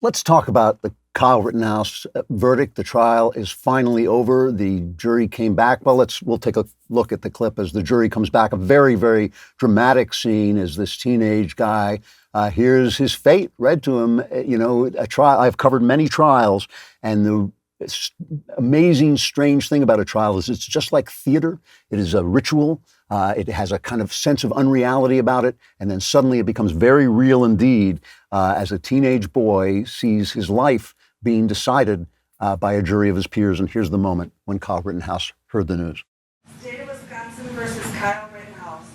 Let's talk about the Kyle Rittenhouse verdict. The trial is finally over. The jury came back. Well, we'll take a look at the clip as the jury comes back. A very, very dramatic scene as this teenage guy hears his fate read to him. A trial. I've covered many trials, and the amazing, strange thing about a trial is it's just like theater. It is a ritual. It has a kind of sense of unreality about it, and then suddenly it becomes very real indeed as a teenage boy sees his life being decided by a jury of his peers. And here's the moment when Kyle Rittenhouse heard the news. State of Wisconsin versus Kyle Rittenhouse.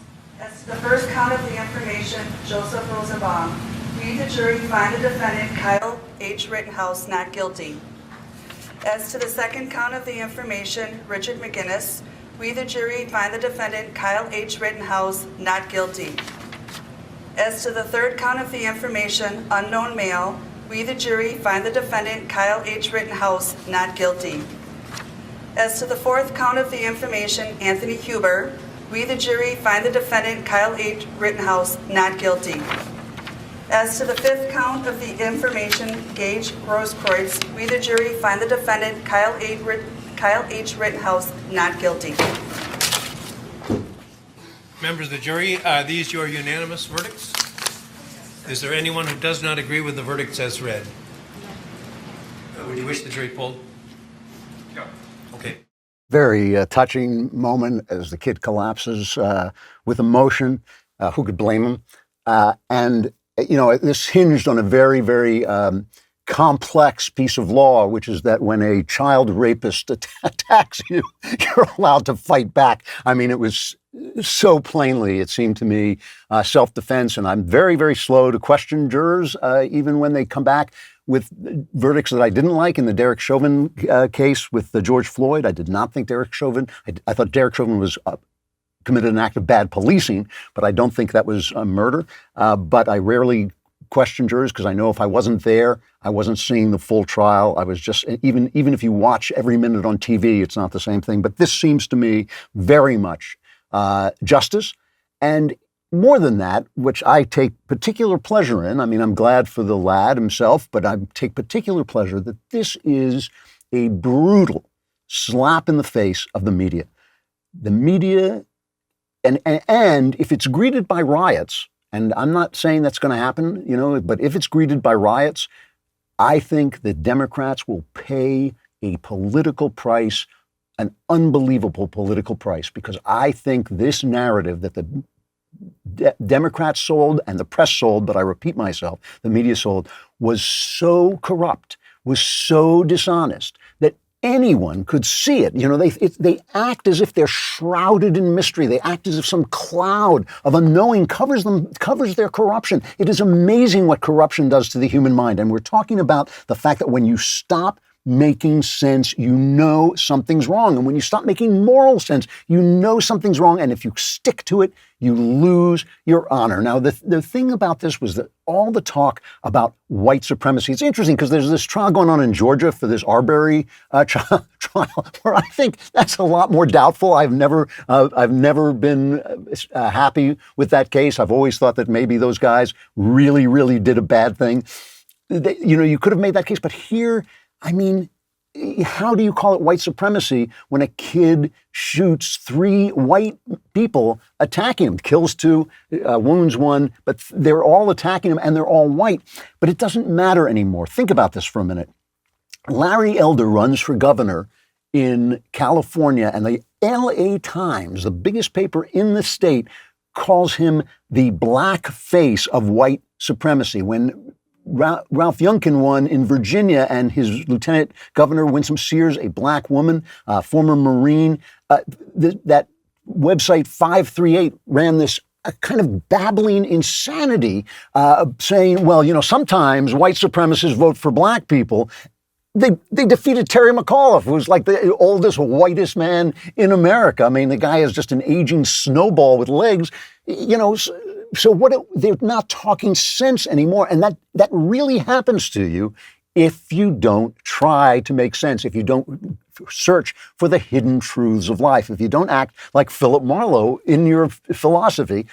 As to the first count of the information, Joseph Rosenbaum. We, the jury, find the defendant, Kyle H. Rittenhouse, not guilty. As to the second count of the information, Richard McGinnis. We, the jury, find the defendant, Kyle H. Rittenhouse, not guilty. As to the third count of the information, unknown male, we, the jury, find the defendant, Kyle H. Rittenhouse, not guilty. As to the fourth count of the information, Anthony Huber, we, the jury, find the defendant, Kyle H. Rittenhouse, not guilty. As to the fifth count of the information, Gage Grosskreutz, we, the jury, find the defendant, Kyle H. Rittenhouse, not guilty. Members of the jury, are these your unanimous verdicts? Is there anyone who does not agree with the verdicts as read? Would you wish the jury polled? No. Okay. Very touching moment as the kid collapses with emotion. Who could blame him? This hinged on a very, very complex piece of law, which is that when a child rapist attacks you, you're allowed to fight back. I mean, it was so plainly, it seemed to me, self-defense. And I'm very, very slow to question jurors, even when they come back with verdicts that I didn't like. In the Derek Chauvin case with the George Floyd, I did not think Derek Chauvin, I thought Derek Chauvin was committed an act of bad policing, but I don't think that was a murder. But I rarely question jurors because I know if I wasn't there, I wasn't seeing the full trial. I was just, even if you watch every minute on TV, it's not the same thing. But this seems to me very much justice. And more than that, which I take particular pleasure in. I mean, I'm glad for the lad himself, but I take particular pleasure that this is a brutal slap in the face of the media. The media, and if it's greeted by riots, and I'm not saying that's going to happen, but if it's greeted by riots, I think that Democrats will pay a political price, an unbelievable political price, because I think this narrative that the Democrats sold and the press sold, but I repeat myself, the media sold, was so corrupt, was so dishonest that anyone could see it. They act as if they're shrouded in mystery. They act as if some cloud of unknowing covers their corruption. It is amazing what corruption does to the human mind. And we're talking about the fact that when you stop making sense, you know something's wrong. And when you stop making moral sense, you know something's wrong. And if you stick to it, you lose your honor. Now, the thing about this was that all the talk about white supremacy, it's interesting because there's this trial going on in Georgia for this Arbery trial where I think that's a lot more doubtful. I've never been happy with that case. I've always thought that maybe those guys really, really did a bad thing. You could have made that case, but here, I mean, how do you call it white supremacy when a kid shoots 3 white people attacking him, kills 2, wounds 1, but they're all attacking him and they're all white. But it doesn't matter anymore. Think about this for a minute. Larry Elder runs for governor in California, and the LA Times, the biggest paper in the state, calls him the black face of white supremacy. When Ralph Youngkin won in Virginia, and his lieutenant governor, Winsome Sears, a black woman, former Marine. That website 538 ran this kind of babbling insanity, saying, well, sometimes white supremacists vote for black people. They defeated Terry McAuliffe, who's like the oldest, whitest man in America. I mean, the guy is just an aging snowball with legs, So they're not talking sense anymore. And that really happens to you if you don't try to make sense, if you don't search for the hidden truths of life, if you don't act like Philip Marlowe in your philosophy,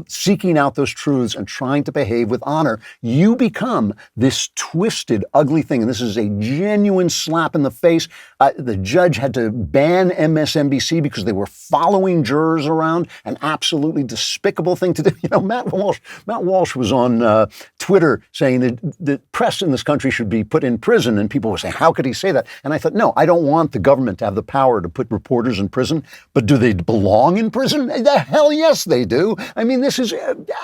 seeking out those truths and trying to behave with honor, you become this twisted, ugly thing. And this is a genuine slap in the face. The judge had to ban MSNBC because they were following jurors around, an absolutely despicable thing to do. You know, Matt Walsh was on Twitter saying that the press in this country should be put in prison. And people were saying, how could he say that? And I thought, no, I don't want the government to have the power to put reporters in prison. But do they belong in prison? The hell yes, they do. I mean, this is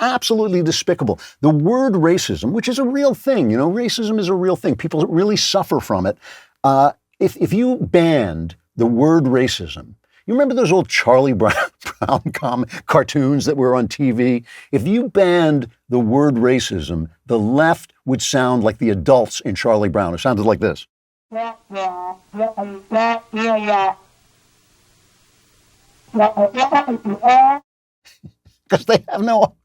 absolutely despicable. The word racism, which is a real thing, you know, racism is a real thing. People really suffer from it. If you banned the word racism, you remember those old Charlie Brown cartoons that were on TV? If you banned the word racism, the left would sound like the adults in Charlie Brown. It sounded like this. Because they have no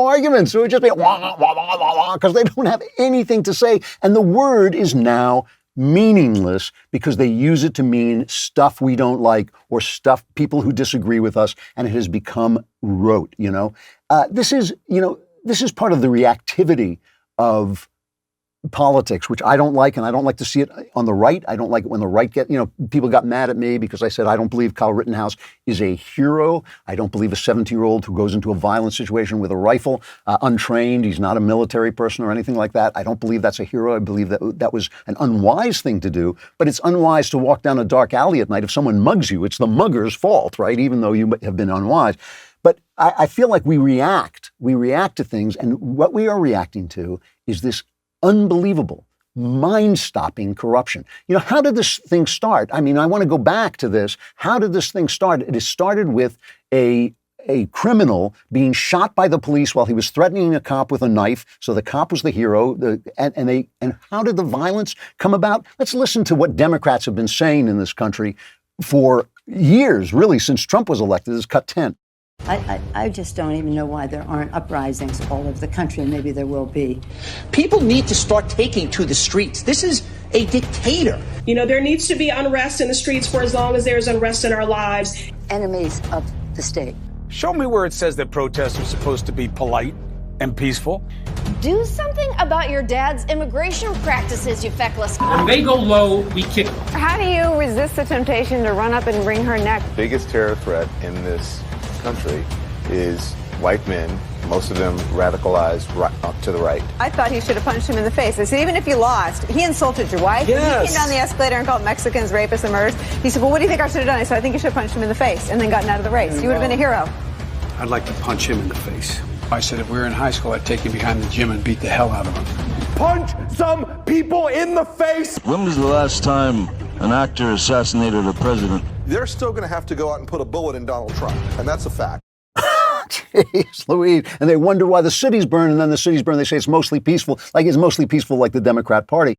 arguments. So it just be wah, wah, wah, wah, wah, because they don't have anything to say. And the word is now meaningless because they use it to mean stuff we don't like or stuff people who disagree with us, and it has become rote, you know. This is part of the reactivity of politics, which I don't like, and I don't like to see it on the right. I don't like it when the right people got mad at me because I said I don't believe Kyle Rittenhouse is a hero. I don't believe a 17-year-old who goes into a violent situation with a rifle, untrained, he's not a military person or anything like that. I don't believe that's a hero. I believe that was an unwise thing to do, but it's unwise to walk down a dark alley at night. If someone mugs you, it's the mugger's fault, right? Even though you have been unwise. But I feel like we react to things, and what we are reacting to is this unbelievable, mind-stopping corruption. You know, how did this thing start? I mean, I want to go back to this. How did this thing start? It started with a criminal being shot by the police while he was threatening a cop with a knife. So the cop was the hero. And how did the violence come about? Let's listen to what Democrats have been saying in this country for years, really, since Trump was elected. This is cut 10. I just don't even know why there aren't uprisings all over the country, and maybe there will be. People need to start taking to the streets. This is a dictator. You know, there needs to be unrest in the streets for as long as there's unrest in our lives. Enemies of the state. Show me where it says that protests are supposed to be polite and peaceful. Do something about your dad's immigration practices, you feckless. When they go low, we kick them. How do you resist the temptation to run up and wring her neck? The biggest terror threat in this country is white men, most of them radicalized up to the right. I thought he should have punched him in the face. I said, even if you lost, he insulted your wife. Yes. He came down the escalator and called Mexicans rapists and murderers. He said, well, what do you think I should have done? I said, I think you should have punched him in the face and then gotten out of the race. You would have been a hero. I'd like to punch him in the face. I said if we were in high school, I'd take him behind the gym and beat the hell out of him. Punch some people in the face! When was the last time an actor assassinated a president? They're still going to have to go out and put a bullet in Donald Trump, and that's a fact. Jeez Louise. And they wonder why the cities burn, and then the cities burn. They say it's mostly peaceful, like the Democrat Party.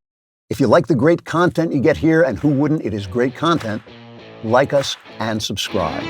If you like the great content you get here, and who wouldn't, it is great content, like us and subscribe.